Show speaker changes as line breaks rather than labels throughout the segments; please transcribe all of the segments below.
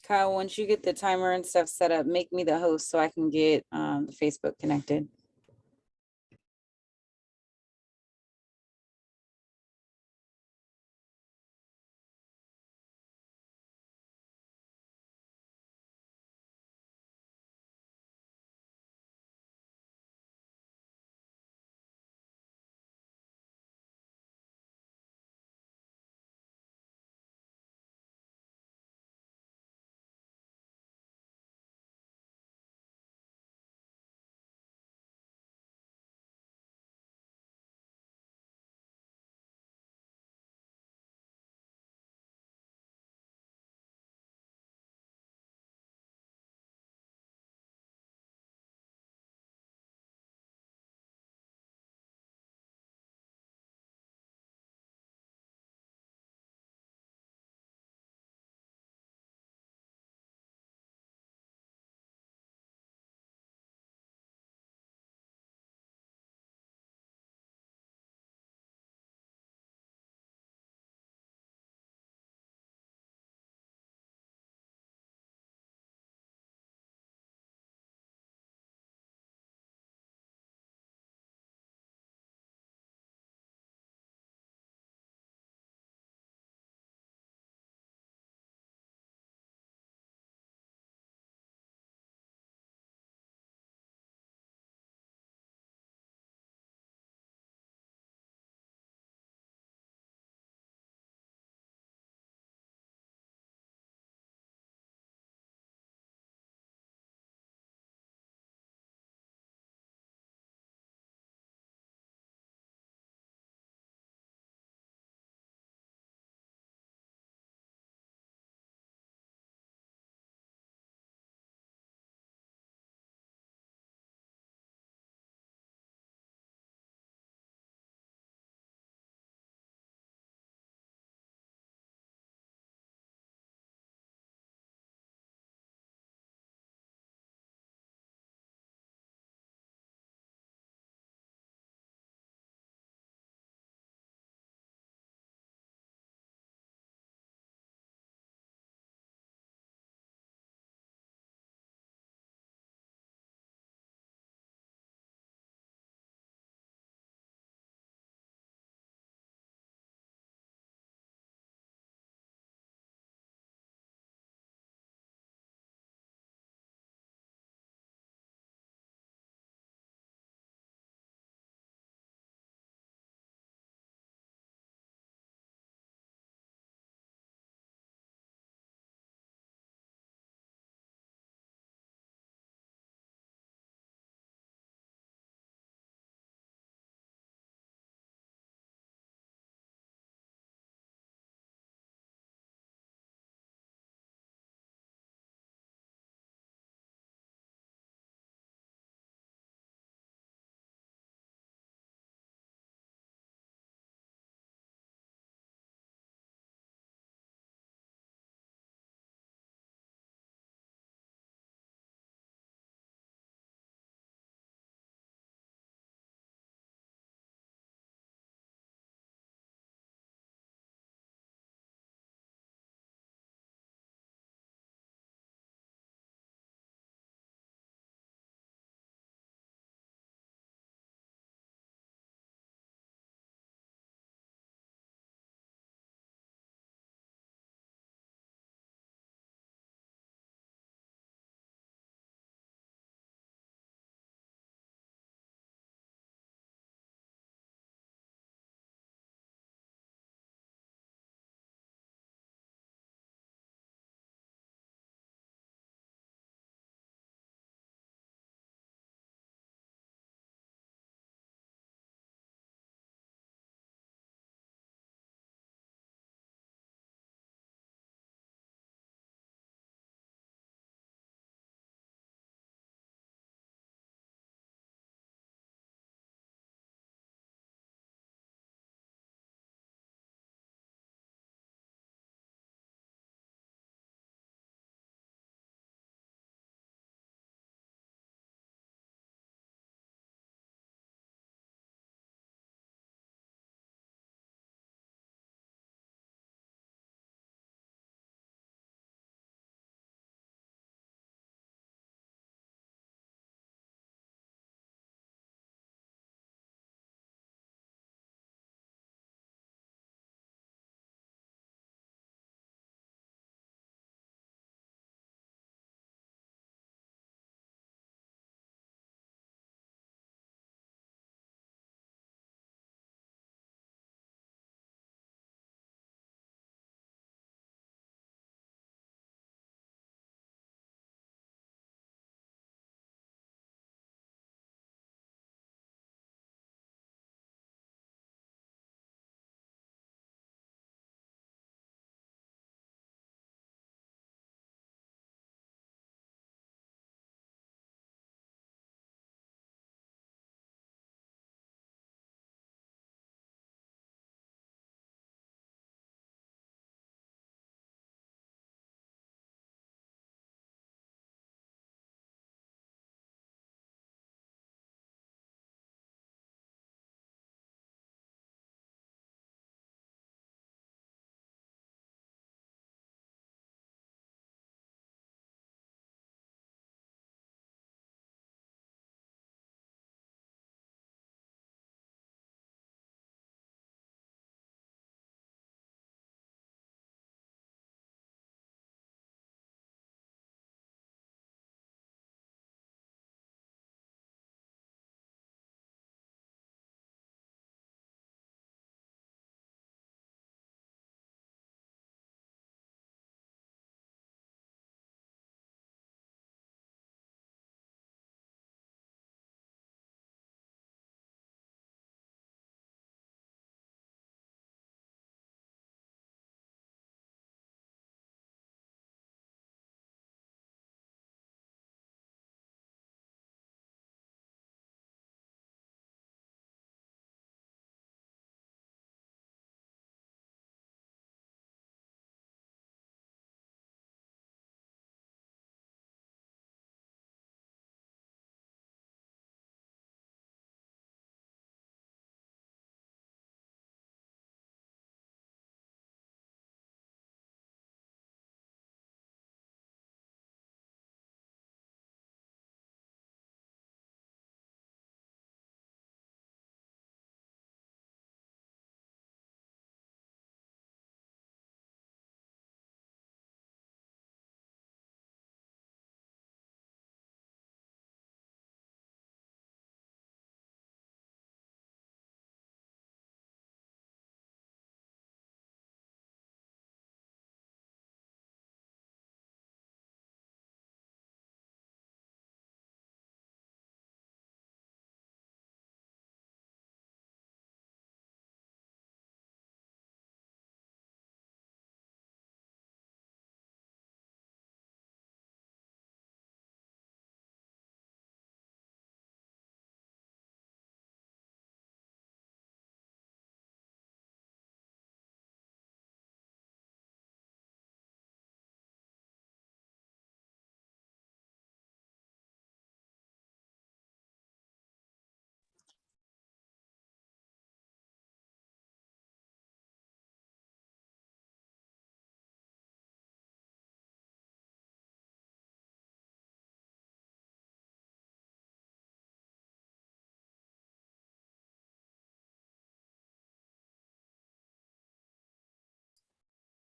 Kyle, once you get the timer and stuff set up, make me the host so I can get the Facebook connected.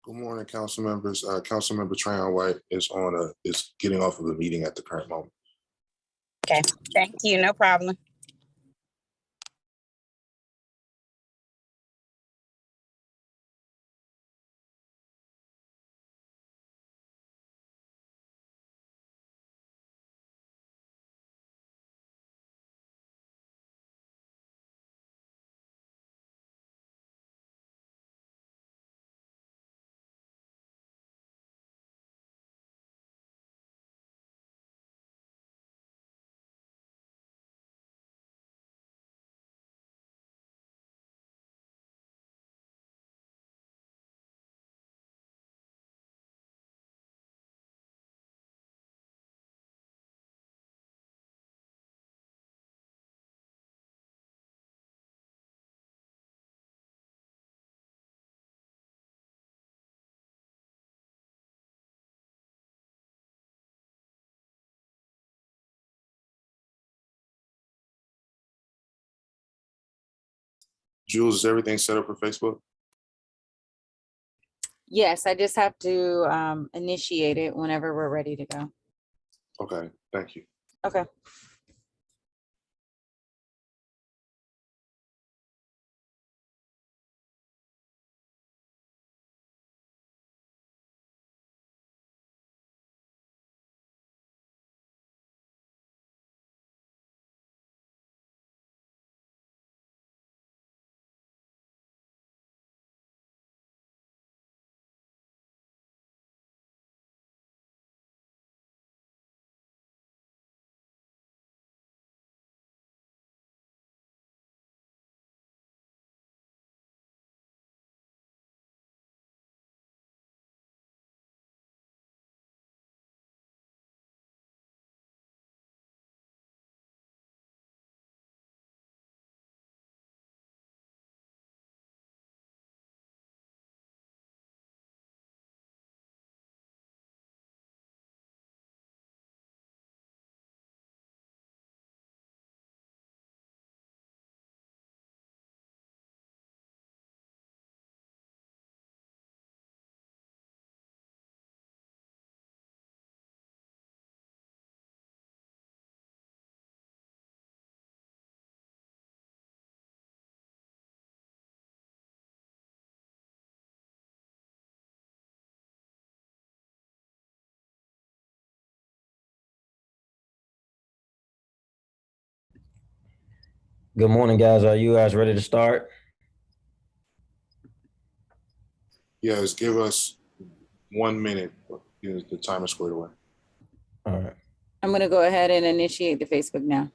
Good morning, council members. Councilmember Trayon White is getting off of the meeting at the current moment.
Okay, thank you, no problem.
Jules, is everything set up for Facebook?
Yes, I just have to initiate it whenever we're ready to go.
Okay, thank you.
Okay.
Good morning, guys. Are you guys ready to start?
Yes, give us 1 minute. The timer squared away.
All right.
I'm going to go ahead and initiate the Facebook now.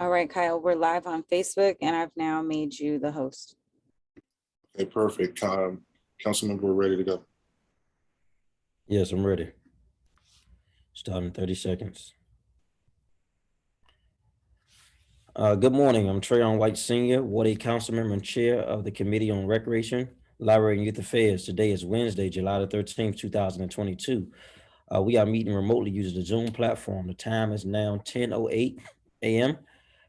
All right, Kyle, we're live on Facebook and I've now made you the host.
Okay, perfect. Councilmember, we're ready to go.
Yes, I'm ready. Start in 30 seconds. Good morning. I'm Trayon White Sr., Ward 8 Council Member and Chair of the Committee on Recreation, Library, and Youth Affairs. Today is Wednesday, July the 13th, 2022. We are meeting remotely using the Zoom platform. The time is now 10:08 a.m.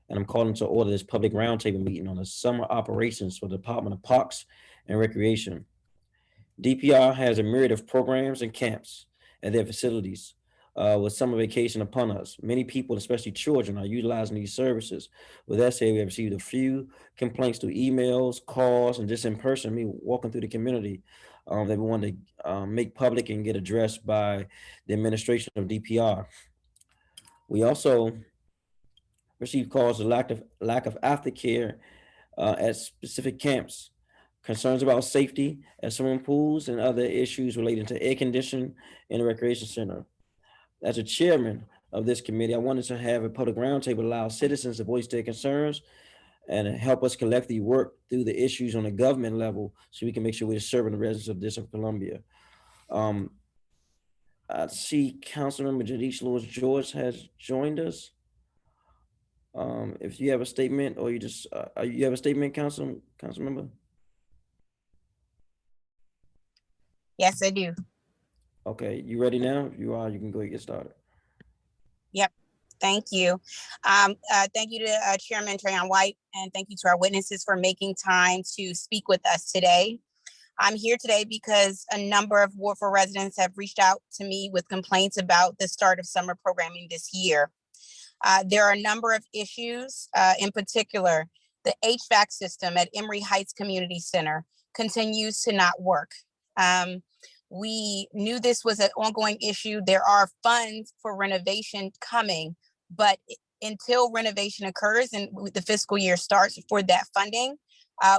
and I'm calling to order this public roundtable meeting on the summer operations for the Department of Parks and Recreation. DPR has a myriad of programs and camps at their facilities. With summer vacation upon us, many people, especially children, are utilizing these services. With that said, we have received a few complaints through emails, calls, and just in person, me walking through the community that we want to make public and get addressed by the administration of DPR. We also received calls of lack of aftercare at specific camps. concerns about safety at swimming pools, and other issues relating to air conditioning in the recreation center. As a chairman of this committee, I wanted to have a public roundtable allow citizens to voice their concerns and help us collectively work through the issues on a government level so we can make sure we're serving the residents of District of Columbia. I see Councilmember Jadish Lewis George has joined us. If you have a statement, or you have a statement, Councilmember?
Yes, I do.
Okay, you ready now? If you are, you can go ahead and get started.
Yep. Thank you. Thank you to Chairman Trayon White, and thank you to our witnesses for making time to speak with us today. I'm here today because a number of Ward 4 residents have reached out to me with complaints about the start of summer programming this year. There are a number of issues, in particular, the HVAC system at Emory Heights Community Center continues to not work. We knew this was an ongoing issue. There are funds for renovation coming, but until renovation occurs and the fiscal year starts for that funding,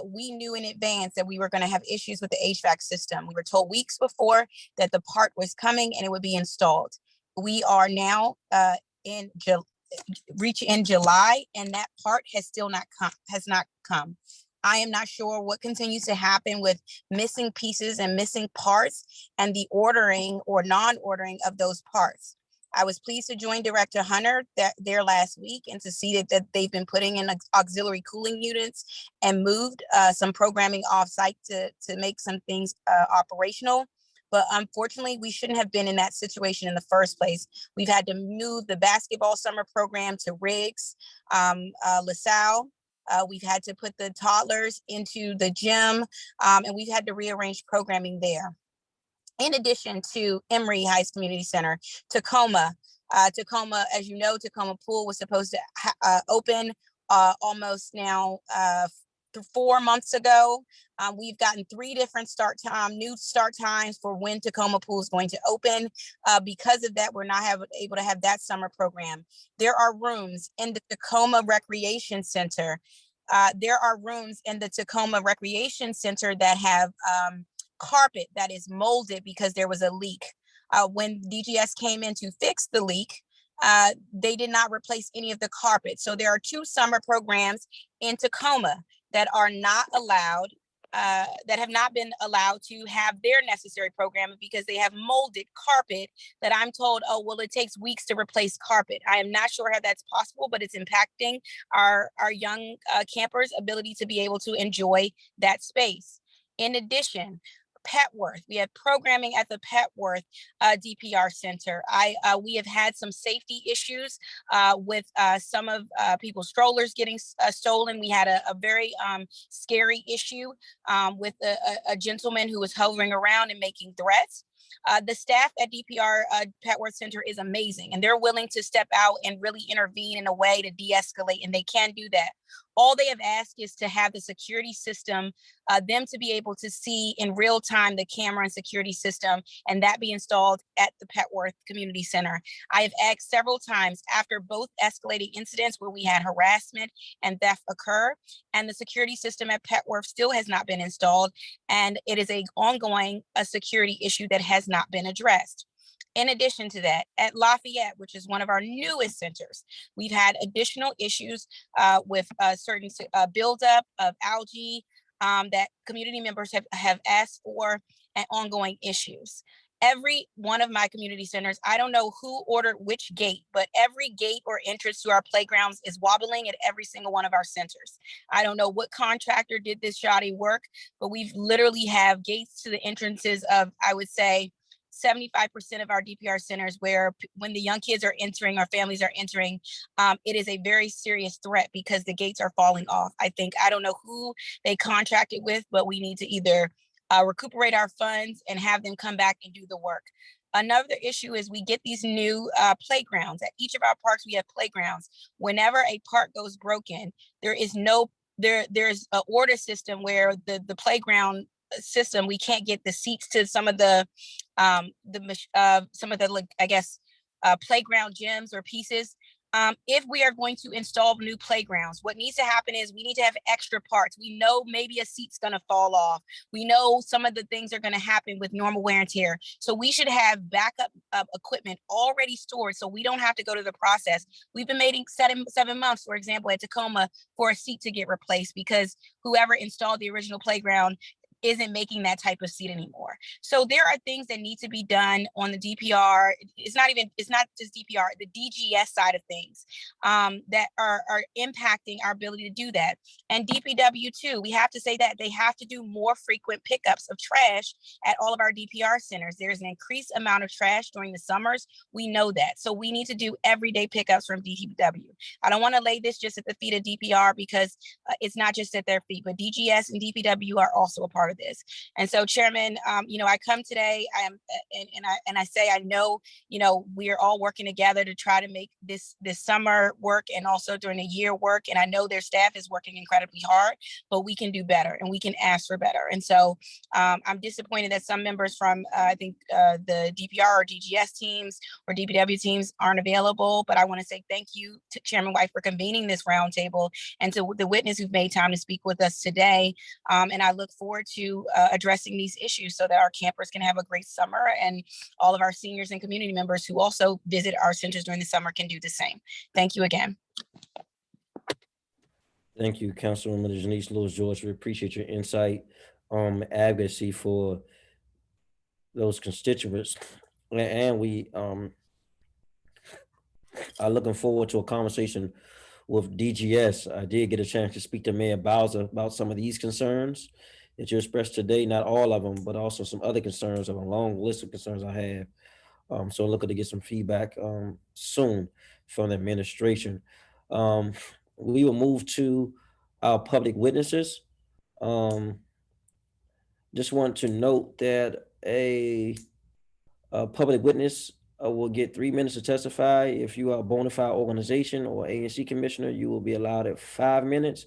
we knew in advance that we were going to have issues with the HVAC system. We were told weeks before that the part was coming and it would be installed. We are now in July, and that part has not come. I am not sure what continues to happen with missing pieces and missing parts and the ordering or non-ordering of those parts. I was pleased to join Director Hunter there last week and to see that they've been putting in auxiliary cooling units and moved some programming off-site to make some things operational. But unfortunately, we shouldn't have been in that situation in the first place. We've had to move the basketball summer program to Riggs, LaSalle. We've had to put the toddlers into the gym, and we've had to rearrange programming there. In addition to Emory Heights Community Center, Tacoma, as you know, Tacoma Pool was supposed to open almost now 4 months ago. We've gotten 3 different new start times for when Tacoma Pool is going to open. Because of that, we're not able to have that summer program. There are rooms in the Tacoma Recreation Center. That have carpet that is molded because there was a leak. When DGS came in to fix the leak, they did not replace any of the carpet. So there are 2 summer programs in Tacoma that are not allowed, that have not been allowed to have their necessary programming because they have molded carpet that I'm told, oh, well, it takes weeks to replace carpet. I am not sure how that's possible, but it's impacting our young campers' ability to be able to enjoy that space. In addition, Petworth. We have programming at the Petworth DPR Center. We have had some safety issues with some of people's strollers getting stolen. We had a very scary issue with a gentleman who was hovering around and making threats. The staff at DPR Petworth Center is amazing, and they're willing to step out and really intervene in a way to de-escalate, and they can do that. All they have asked is to have the security system, them to be able to see in real time the camera and security system, and that be installed at the Petworth Community Center. I have asked several times after both escalating incidents where we had harassment and theft occur, and the security system at Petworth still has not been installed, and it is an ongoing security issue that has not been addressed. In addition to that, at Lafayette, which is one of our newest centers, we've had additional issues with certain buildup of algae that community members have asked for, and ongoing issues. Every one of my community centers, I don't know who ordered which gate, but every gate or entrance to our playgrounds is wobbling at every single one of our centers. I don't know what contractor did this shoddy work, but we've literally have gates to the entrances of, I would say, 75% of our DPR centers where when the young kids are entering, our families are entering, it is a very serious threat because the gates are falling off. I don't know who they contracted with, but we need to either recuperate our funds and have them come back and do the work. Another issue is we get these new playgrounds. At each of our parks, we have playgrounds. Whenever a park goes broken, there's an order system where the playground system, we can't get the seats to some of the playground gyms or pieces. If we are going to install new playgrounds, what needs to happen is we need to have extra parts. We know maybe a seat's going to fall off. We know some of the things are going to happen with normal wear and tear. So we should have backup equipment already stored so we don't have to go to the process. We've been waiting 7 months, for example, at Tacoma for a seat to get replaced because whoever installed the original playground isn't making that type of seat anymore. So there are things that need to be done on the DPR. It's not just DPR, the DGS side of things that are impacting our ability to do that. And DPW too, we have to say that they have to do more frequent pickups of trash at all of our DPR centers. There's an increased amount of trash during the summers. We know that. So we need to do everyday pickups from DPW. I don't want to lay this just at the feet of DPR because it's not just at their feet, but DGS and DPW are also a part of this. And so, Chairman, I come today, I say I know, we're all working together to try to make this summer work and also during the year work. And I know their staff is working incredibly hard, but we can do better and we can ask for better. And so I'm disappointed that some members from I think the DPR or DGS teams or DPW teams aren't available. But I want to say thank you to Chairman White for convening this roundtable and to the witness who've made time to speak with us today. And I look forward to addressing these issues so that our campers can have a great summer and all of our seniors and community members who also visit our centers during the summer can do the same. Thank you again.
Thank you, Councilwoman Janice Lewis-George. We appreciate your insight, advocacy for those constituents. And we are looking forward to a conversation with DGS. I did get a chance to speak to Mayor Bowser about some of these concerns that you expressed today, not all of them, but also some other concerns of a long list of concerns I have. So looking to get some feedback soon from the administration. We will move to our public witnesses. Just want to note that a public witness will get 3 minutes to testify. If you are a bona fide organization or ANC commissioner, you will be allowed at 5 minutes.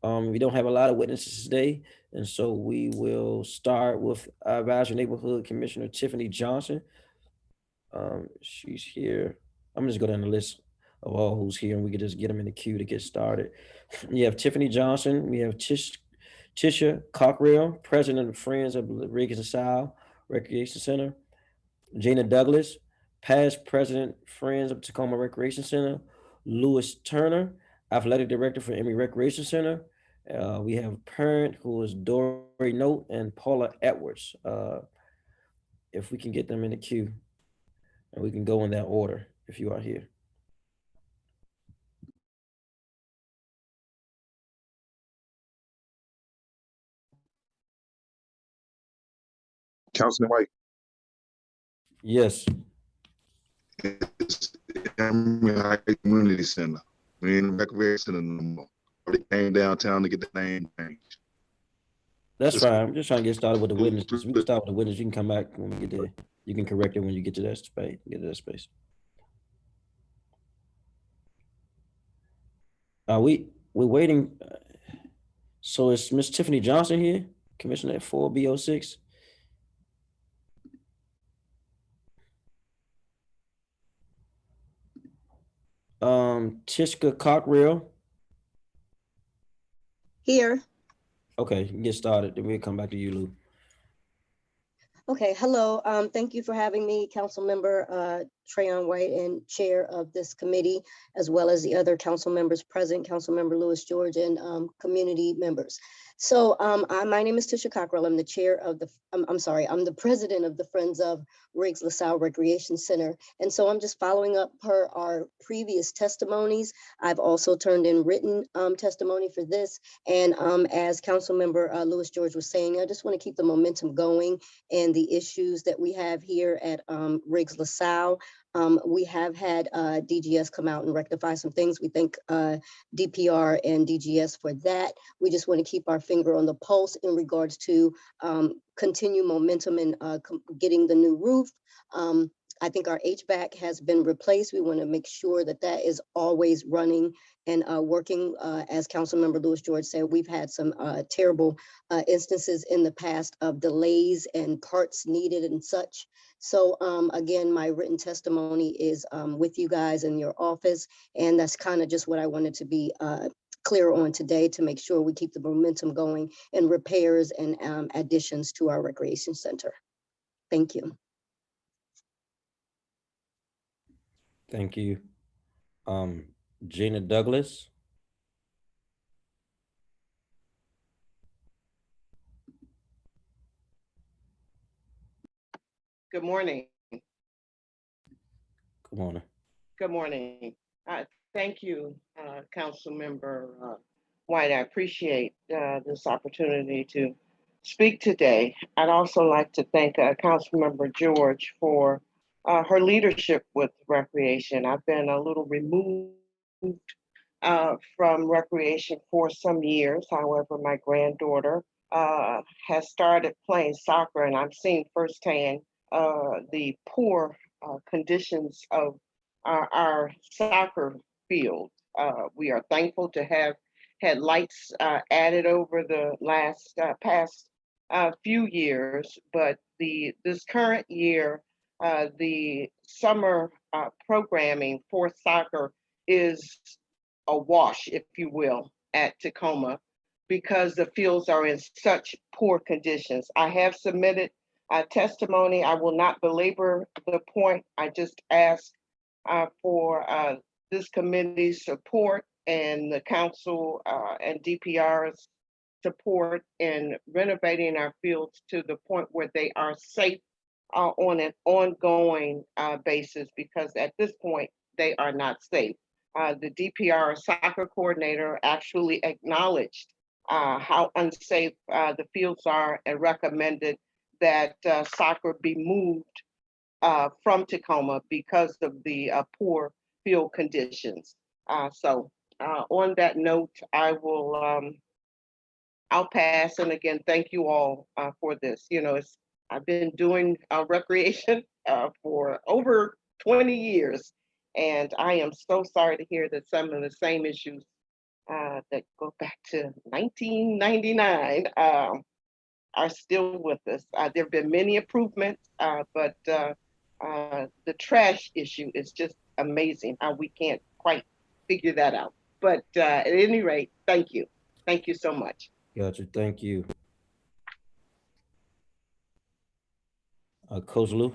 We don't have a lot of witnesses today, and so we will start with our Advisory Neighborhood Commissioner Tiffany Johnson. She's here. I'm just going down the list of all who's here, and we can just get them in the queue to get started. You have Tiffany Johnson. We have Tisha Cockrell, President of Friends of Riggs and Sile Recreation Center. Jana Douglas, past President, Friends of Tacoma Recreation Center. Lewis Turner, Athletic Director for Emory Recreation Center. We have parent who is Dory Note and Paula Edwards. If we can get them in the queue, and we can go in that order if you are here.
Councilman White.
Yes.
It's Emory High Community Center. We ain't recreation center no more. They came downtown to get the name changed.
That's fine. I'm just trying to get started with the witnesses. We can start with the witness. You can come back when we get there. You can correct it when you get to that space. We're waiting. So is Miss Tiffany Johnson here, Commissioner at 4B06? Tishka Cockrell.
Here.
Okay, you can get started. Then we'll come back to you, Lou.
Okay, hello. Thank you for having me, Council Member Trayon White and Chair of this committee, as well as the other council members present, Council Member Lewis-George and community members. So my name is Tisha Cockrell. I'm the chair of the, I'm the president of the Friends of Riggs LaSalle Recreation Center. And so I'm just following up per our previous testimonies. I've also turned in written testimony for this. And as Council Member Lewis-George was saying, I just want to keep the momentum going and the issues that we have here at Riggs LaSalle. We have had DGS come out and rectify some things. We thank DPR and DGS for that. We just want to keep our finger on the pulse in regards to continue momentum in getting the new roof. I think our HVAC has been replaced. We want to make sure that that is always running and working. As Councilmember Lewis George said, we've had some terrible instances in the past of delays and parts needed and such. So again, my written testimony is with you guys in your office. And that's kind of just what I wanted to be clear on today, to make sure we keep the momentum going in repairs and additions to our recreation center. Thank you.
Thank you. Gina Douglas.
Good morning.
Good morning.
Good morning. Thank you, Councilmember White. I appreciate this opportunity to speak today. I'd also like to thank Councilmember George for her leadership with recreation. I've been a little removed from recreation for some years. However, my granddaughter has started playing soccer, and I'm seeing firsthand the poor conditions of our soccer field. We are thankful to have had lights added over the past few years, but this current year, the summer programming for soccer is a wash, if you will, at Tacoma, because the fields are in such poor conditions. I have submitted testimony. I will not belabor the point. I just ask for this committee's support and the council and DPR's support in renovating our fields to the point where they are safe on an ongoing basis, because at this point, they are not safe. The DPR soccer coordinator actually acknowledged how unsafe the fields are and recommended that soccer be moved from Tacoma because of the poor field conditions. So on that note, I'll pass. And again, thank you all for this. You know, I've been doing recreation for over 20 years. And I am so sorry to hear that some of the same issues that go back to 1999 are still with us. There have been many improvements, but the trash issue is just amazing how we can't quite figure that out. But at any rate, thank you. Thank you so much.
Gotcha. Thank you. Coach Lou.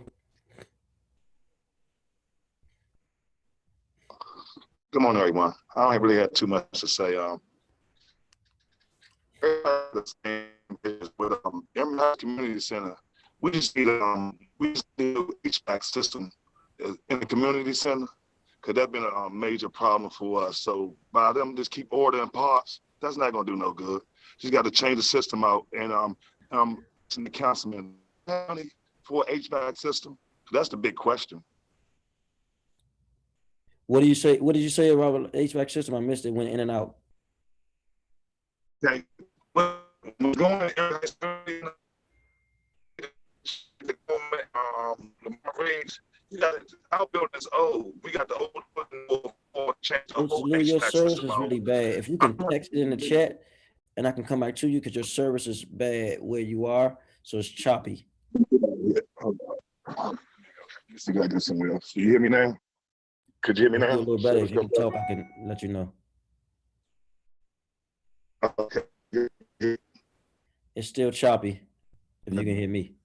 Good morning, everyone. I don't really have too much to say. The same is with Emory Community Center. We just need an HVAC system in the community center, because that's been a major problem for us. So by them just keep ordering parts, that's not gonna do no good. Just got to change the system out. And to the councilman, for HVAC system, that's the big question.
What do you say? What did you say about HVAC system? I missed it. Went in and out.
Okay, we're going our building's old. We got the old change.
Your service is really bad. If you can text it in the chat, and I can come back to you, because your service is bad where you are, so it's choppy.
Let's see if I do somewhere else. You hear me now? Could you hear me now?
A little better. If you can talk, I can let you know.
Okay.
It's still choppy. If you can hear me,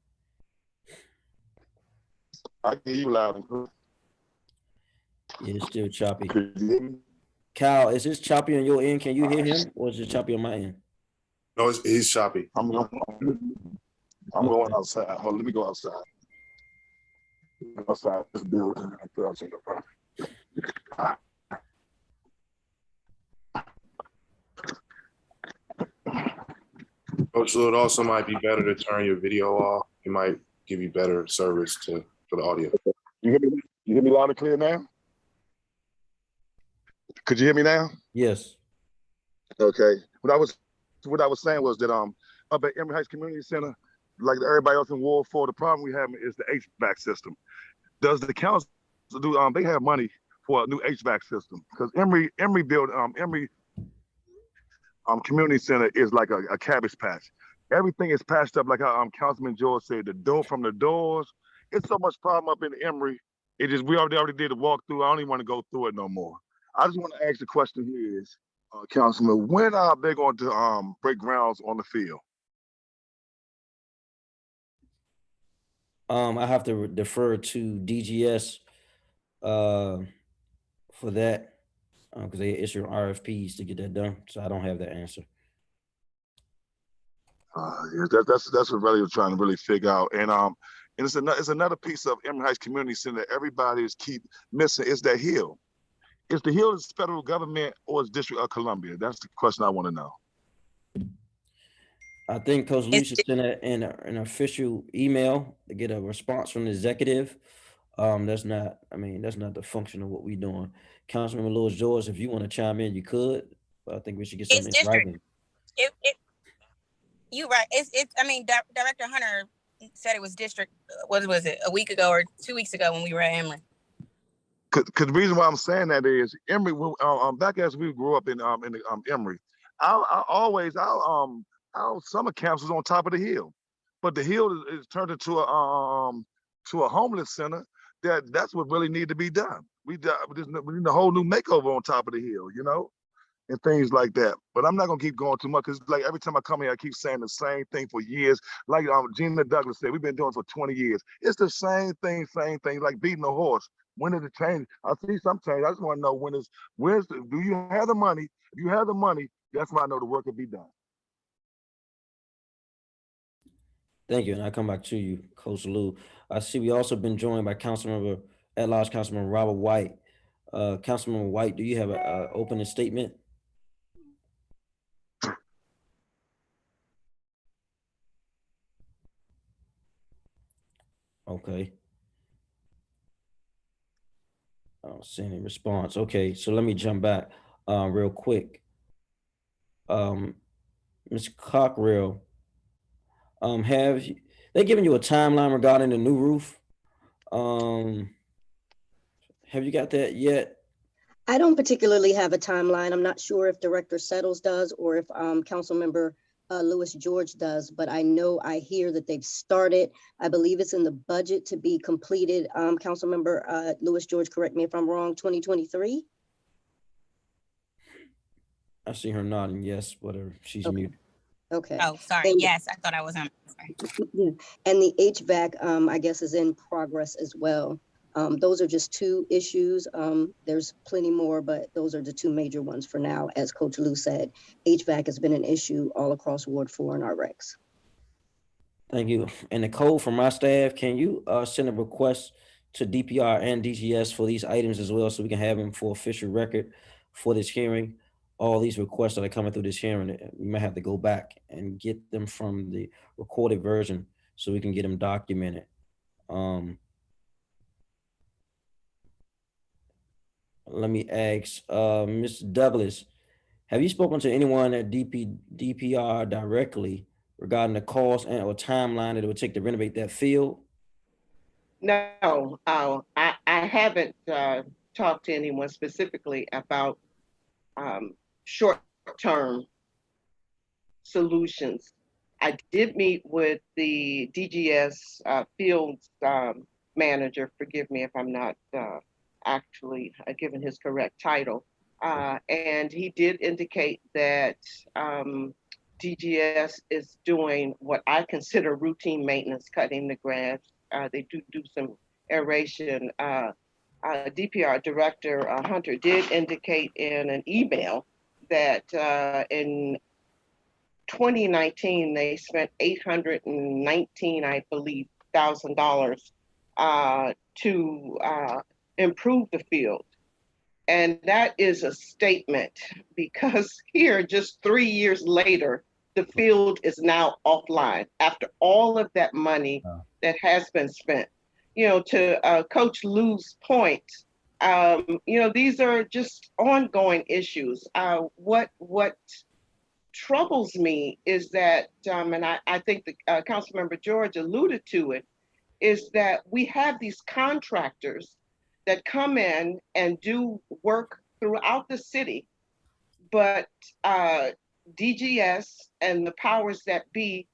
I can hear you loud and clear.
Yeah, it's still choppy. Kyle, is this choppy on your end? Can you hear him, or is it choppy on my end?
No, he's choppy.
I'm going outside. Hold on, let me go outside. Outside this building.
Coach Lou, it also might be better to turn your video off. It might give you better service for the audio.
You hear me loud and clear now? Could you hear me now?
Yes.
Okay. What I was saying was that up at Emory Heights Community Center, like everybody else in Ward 4, the problem we have is the HVAC system. does the council do, they have money for a new HVAC system? Because Emory community center is like a cabbage patch. Everything is patched up, like how Councilman George said, the door from the doors. It's so much problem up in Emory. It just, we already did a walkthrough. I don't even want to go through it no more. I just want to ask the question here is, Councilman, when are they going to break grounds on the field?
I have to defer to DGS for that because they issue RFPs to get that done. So I don't have that answer.
Yeah, that's what really trying to really figure out. And it's another piece of Emory Heights Community Center that everybody is keep missing is that hill. Is the hill is federal government or is District of Columbia? That's the question I want to know.
I think Coach Lou should send an official email to get a response from the executive. That's not the function of what we're doing. Councilman Lewis George, if you want to chime in, you could. But I think we should get something in writing.
You're right. I mean, Director Hunter said it was district. What was it? A week ago or 2 weeks ago when we were at Emory.
Cause the reason why I'm saying that is Emory, back as we grew up in Emory, our summer camps was on top of the hill, but the hill is turned into a homeless center. That's what really need to be done. We need a whole new makeover on top of the hill, you know, and things like that. But I'm not gonna keep going too much because like every time I come here, I keep saying the same thing for years. Like Gina Douglas said, we've been doing it for 20 years. It's the same thing, like beating a horse. When is it change? I see some change. I just want to know do you have the money? If you have the money, that's when I know the work will be done.
Thank you, and I come back to you, Coach Lou. I see we also been joined by at-large Councilman Robert White. Councilman White, do you have an opening statement? Okay. I don't see any response. Okay, so let me jump back real quick. Ms. Cockrell, have they given you a timeline regarding the new roof? Have you got that yet?
I don't particularly have a timeline. I'm not sure if Director Settles does or if Councilmember Lewis George does, but I hear that they've started. I believe it's in the budget to be completed. Councilmember Lewis George, correct me if I'm wrong, 2023?
I see her nodding yes, whatever. She's
Okay.
muted.
Okay.
Oh, sorry. Yes, I thought I was on. Sorry.
And the HVAC, I guess, is in progress as well. Those are just two issues. There's plenty more, but those are the two major ones for now. As Coach Lou said, HVAC has been an issue all across Ward 4 in our recs.
Thank you. And Nicole, from my staff, can you send a request to DPR and DGS for these items as well, so we can have them for official record for this hearing? All these requests that are coming through this hearing, we might have to go back and get them from the recorded version so we can get them documented. Let me ask, Mr. Douglas, have you spoken to anyone at DPR directly regarding the cost and or timeline that it would take to renovate that field?
No, I haven't talked to anyone specifically about short-term solutions. I did meet with the DGS fields manager, forgive me if I'm not actually given his correct title, and he did indicate that DGS is doing what I consider routine maintenance, cutting the grass. They do some aeration. DPR Director Hunter did indicate in an email that in 2019 they spent $819, I believe, $1,000 to improve the field. And that is a statement because here, just 3 years later, the field is now offline after all of that money that has been spent. You know, to Coach Lou's point, you know, these are just ongoing issues. What troubles me is that, and I think the Councilmember George alluded to it, is that we have these contractors that come in and do work throughout the city, but DGS and the powers that be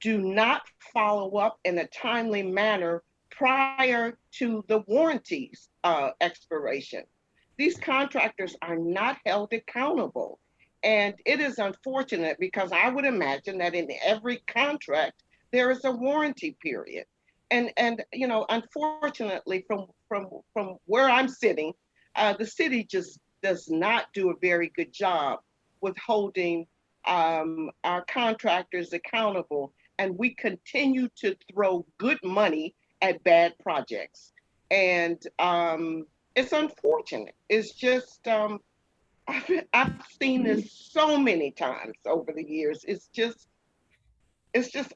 do not follow up in a timely manner prior to the warranties expiration. These contractors are not held accountable. And it is unfortunate because I would imagine that in every contract, there is a warranty period. And you know, unfortunately, from where I'm sitting, the city just does not do a very good job with holding our contractors accountable, and we continue to throw good money at bad projects. And it's unfortunate. It's just, I've seen this so many times over the years. It's just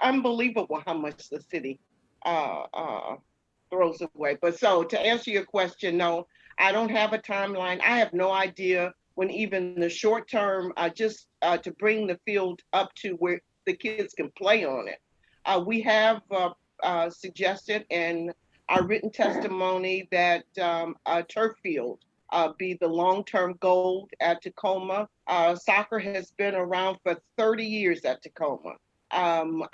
unbelievable how much the city uh, uh, throws away. But so to answer your question, no, I don't have a timeline. I have no idea when even the short term, just to bring the field up to where the kids can play on it. We have suggested in our written testimony that a turf field be the long-term goal at Tacoma. Soccer has been around for 30 years at Tacoma. And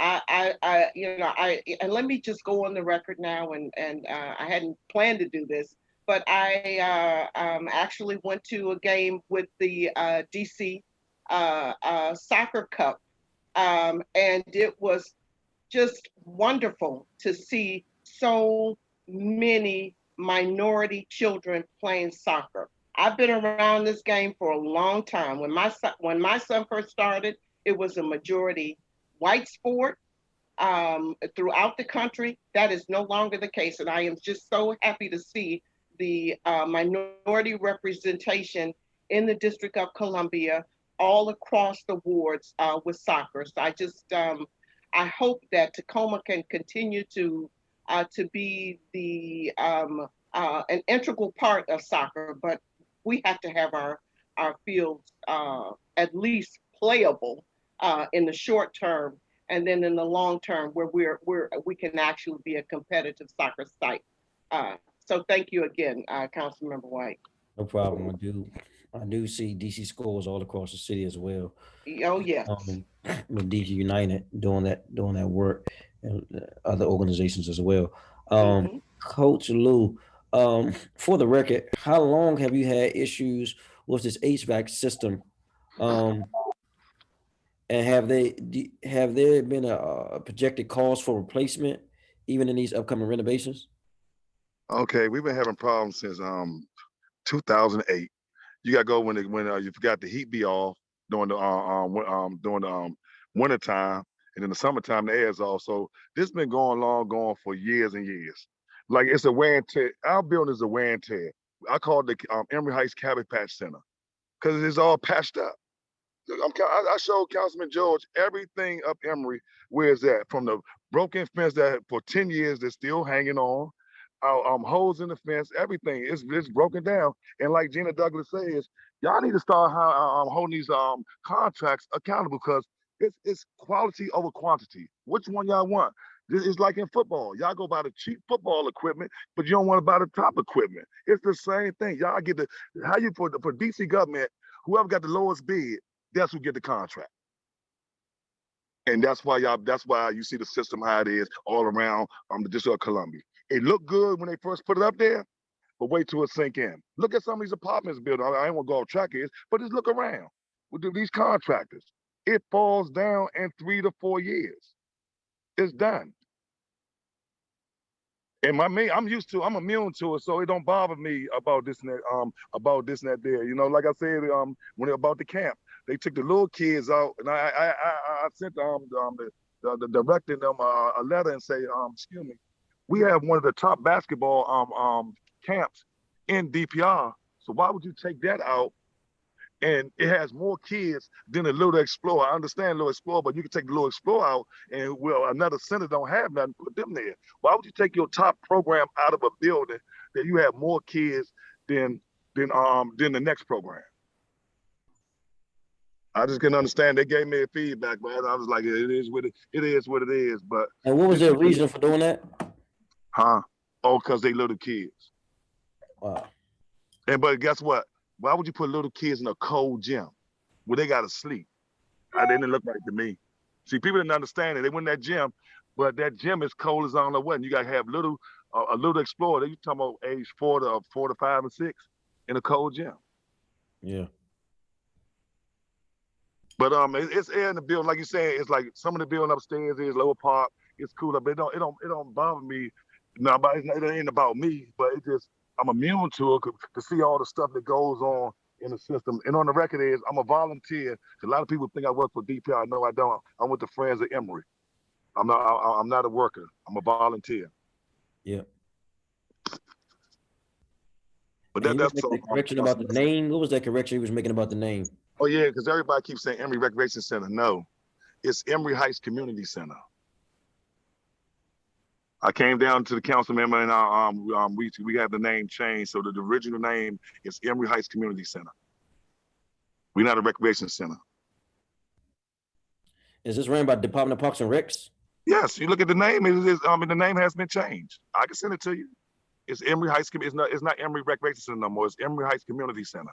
let me just go on the record now, and I hadn't planned to do this, but I actually went to a game with the DC Soccer Cup, and it was just wonderful to see so many minority children playing soccer. I've been around this game for a long time. When my son first started, it was a majority white sport throughout the country. That is no longer the case, and I am just so happy to see the minority representation in the District of Columbia all across the wards with soccer. So I hope that Tacoma can continue to be the an integral part of soccer, but we have to have our fields at least playable in the short term, and then in the long term where we can actually be a competitive soccer site. So thank you again, Councilmember White.
No problem. I do see DC schools all across the city as well.
Oh yes.
With DC United doing that work, and other organizations as well. Coach Lou, for the record, how long have you had issues with this HVAC system? And have there been a projected cost for replacement, even in these upcoming renovations?
Okay, we've been having problems since 2008. You got to go when you forgot the heat be off during the winter time, and in the summertime the air is off. So this has been going for years and years. Like it's a wear and tear. Our building is a wear and tear. I call it the Emory Heights Cabbage Patch Center because it's all patched up. I showed Councilman George everything up Emory. Where is that? From the broken fence that for 10 years they're still hanging on, holes in the fence, everything it's broken down. And like Gina Douglas says, y'all need to start holding these contracts accountable because it's quality over quantity. Which one y'all want? It's like in football. Y'all go buy the cheap football equipment, but you don't want to buy the top equipment. It's the same thing. Y'all get for DC government, whoever got the lowest bid, that's who get the contract. And that's why you see the system how it is all around the District of Columbia. It looked good when they first put it up there, but wait till it sink in. Look at some of these apartments built. I ain't want to go off track here, but just look around with these contractors. It falls down in 3 to 4 years. It's done. And I'm immune to it, so it don't bother me about this and that, there. You know, like I said, when about the camp, they took the little kids out, and I sent the director them a letter and say, excuse me, we have one of the top basketball camps in DPR, so why would you take that out? And it has more kids than the Little Explorer. I understand Little Explorer, but you can take the Little Explorer out, and another center don't have nothing, put them there. Why would you take your top program out of a building that you have more kids than the next program? I just couldn't understand. They gave me a feedback, but I was like, it is what it is. But
and what was their reason for doing that?
Huh? Oh, because they little kids.
Wow.
But guess what? Why would you put little kids in a cold gym where they gotta sleep? That didn't look right to me. See, people didn't understand it. They went in that gym, but that gym is cold as I don't know what. And you gotta have a little explorer. You talking about age 4 to 5 and 6 in a cold gym.
Yeah.
But it's air in the building, like you said. It's like some of the building upstairs is lower part. It's cooler, but it don't bother me. No, but it ain't about me. But it just I'm immune to it to see all the stuff that goes on in the system. And on the record is I'm a volunteer. A lot of people think I work for DPR. No, I don't. I'm with the Friends of Emory. I'm not a worker. I'm a volunteer.
Yeah.
But
And you was
that's
making a correction about the name. What was that correction you was making about the name?
Oh yeah, because everybody keeps saying Emory Recreation Center. No, it's Emory Heights Community Center. I came down to the council member and we have the name changed. So the original name is Emory Heights Community Center. We're not a recreation center.
Is this ran by Department of Parks and Recs?
Yes, you look at the name. The name has been changed. I can send it to you. It's Emory Heights. It's not Emory Recreation Center no more. It's Emory Heights Community Center.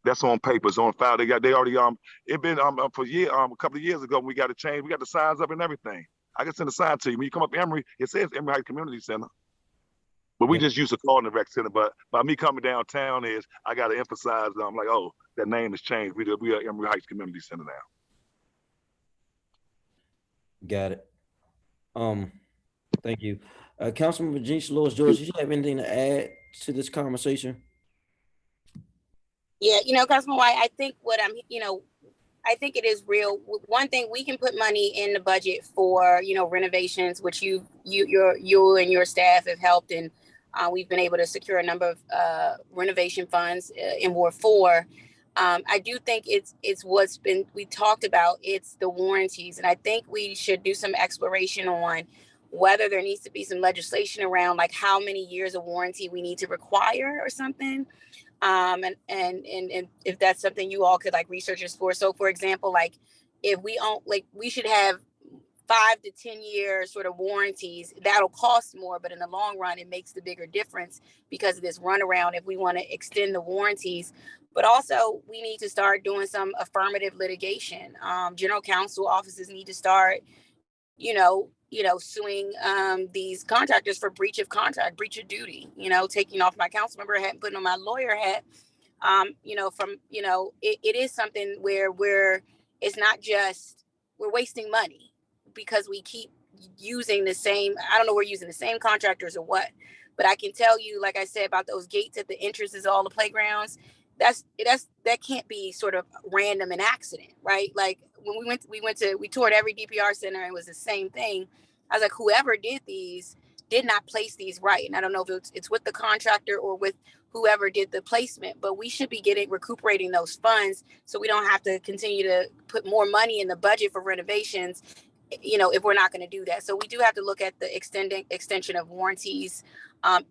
That's on paper. It's on file. They already it been for a couple of years ago when we got it changed. We got the signs up and everything. I can send a sign to you. When you come up Emory, it says Emory Heights Community Center. But we just used to call it the rec center. But by me coming downtown I got to emphasize. I'm like, oh, that name has changed. We are Emory Heights Community Center now.
Got it. Thank you. Councilmember Janice Lewis George, do you have anything to add to this conversation?
Yeah, Councilman White, I think I think it is real. One thing, we can put money in the budget for, renovations, which you and your staff have helped, and we've been able to secure a number of renovation funds in Ward 4. I do think it's what's been we talked about. It's the warranties, and I think we should do some exploration on whether there needs to be some legislation around like how many years of warranty we need to require or something. And if that's something you all could like research us for. So for example, like if we should have 5 to 10 year sort of warranties. That'll cost more, but in the long run, it makes the bigger difference because of this runaround if we want to extend the warranties. But also, we need to start doing some affirmative litigation. General counsel offices need to start, suing these contractors for breach of contract, breach of duty. Taking off my council member hat and putting on my lawyer hat. It is something where it's not just we're wasting money because we keep using the same. I don't know, we're using the same contractors or what, but I can tell you, like I said, about those gates at the entrances of all the playgrounds. That can't be sort of random and accident, right? Like when we toured every DPR center and it was the same thing. I was like, whoever did these did not place these right. And I don't know if it's with the contractor or with whoever did the placement, but we should be recuperating those funds so we don't have to continue to put more money in the budget for renovations, if we're not going to do that. So we do have to look at the extension of warranties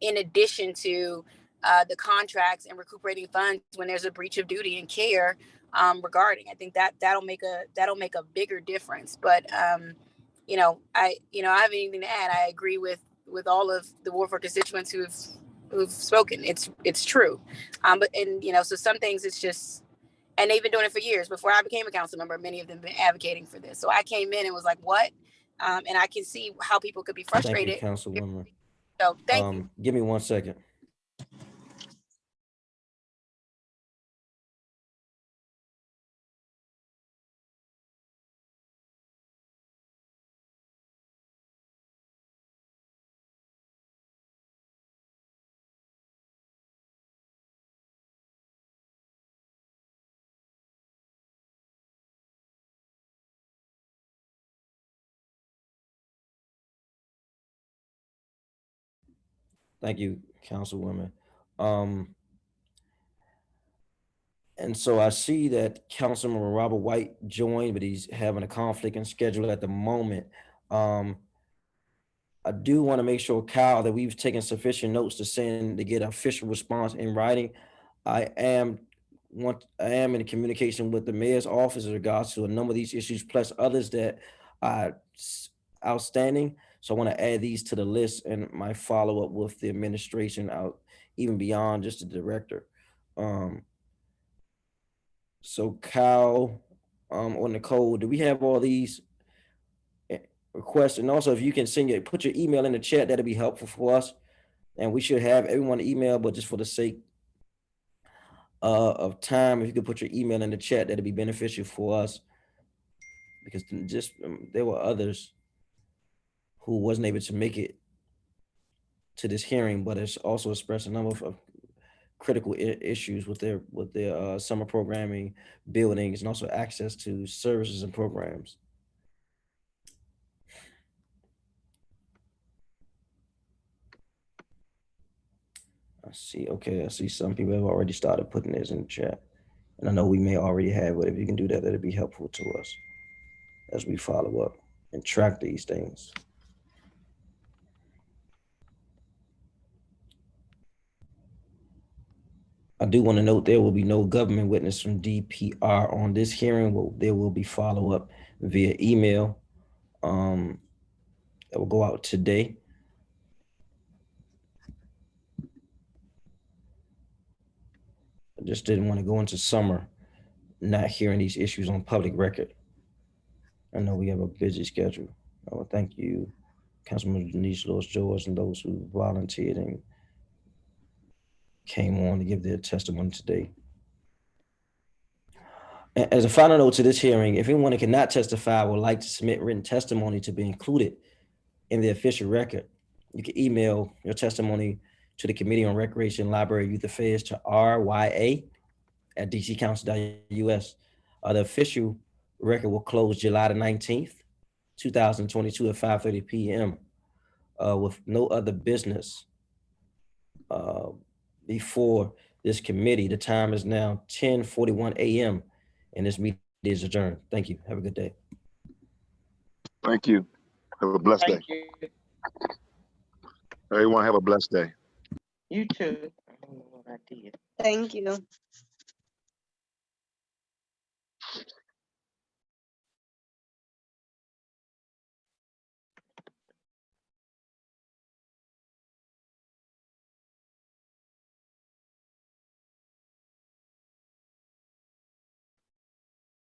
in addition to the contracts and recuperating funds when there's a breach of duty and care regarding. I think that'll make a bigger difference. But I have anything to add. I agree with all of the Ward 4 constituents who've spoken. It's true. So some things it's just, and they've been doing it for years. Before I became a council member, many of them have been advocating for this. So I came in and was like, what? And I can see how people could be frustrated.
Thank you, Councilwoman.
So thank you.
Give me 1 second. Thank you, Councilwoman. And so I see that Councilman Robert White joined, but he's having a conflict in schedule at the moment. I do want to make sure, Kyle, that we've taken sufficient notes to get an official response in writing. I am in communication with the mayor's office in regards to a number of these issues, plus others that are outstanding. So I want to add these to the list and my follow up with the administration out even beyond just the director. So Kyle or Nicole, do we have all these requests? And also if you can put your email in the chat, that'd be helpful for us. And we should have everyone email, but just for the sake of time, if you could put your email in the chat, that'd be beneficial for us. Because just there were others who wasn't able to make it to this hearing, but it's also expressed a number of critical issues with their summer programming, buildings, and also access to services and programs. I see. Okay, I see some people have already started putting this in the chat, and I know we may already have, but if you can do that, that'd be helpful to us as we follow up and track these things. I do want to note there will be no government witness from DPR on this hearing. There will be follow up via email that will go out today. I just didn't want to go into summer not hearing these issues on public record. I know we have a busy schedule. I want to thank you, Councilman Denise Lewis George, and those who volunteered and came on to give their testimony today. As a final note to this hearing, if anyone that cannot testify would like to submit written testimony to be included in the official record, you can email your testimony to the Committee on Recreation, Library, Youth Affairs to rya@dccouncil.us. The official record will close July the 19th, 2022 at 5:30 p.m. With no other business before this committee. The time is now 10:41 a.m. and this meeting is adjourned. Thank you. Have a good day.
Thank you. Have a blessed day.
Thank you.
Everyone have a blessed day.
You too. I don't know what I did.
Thank you.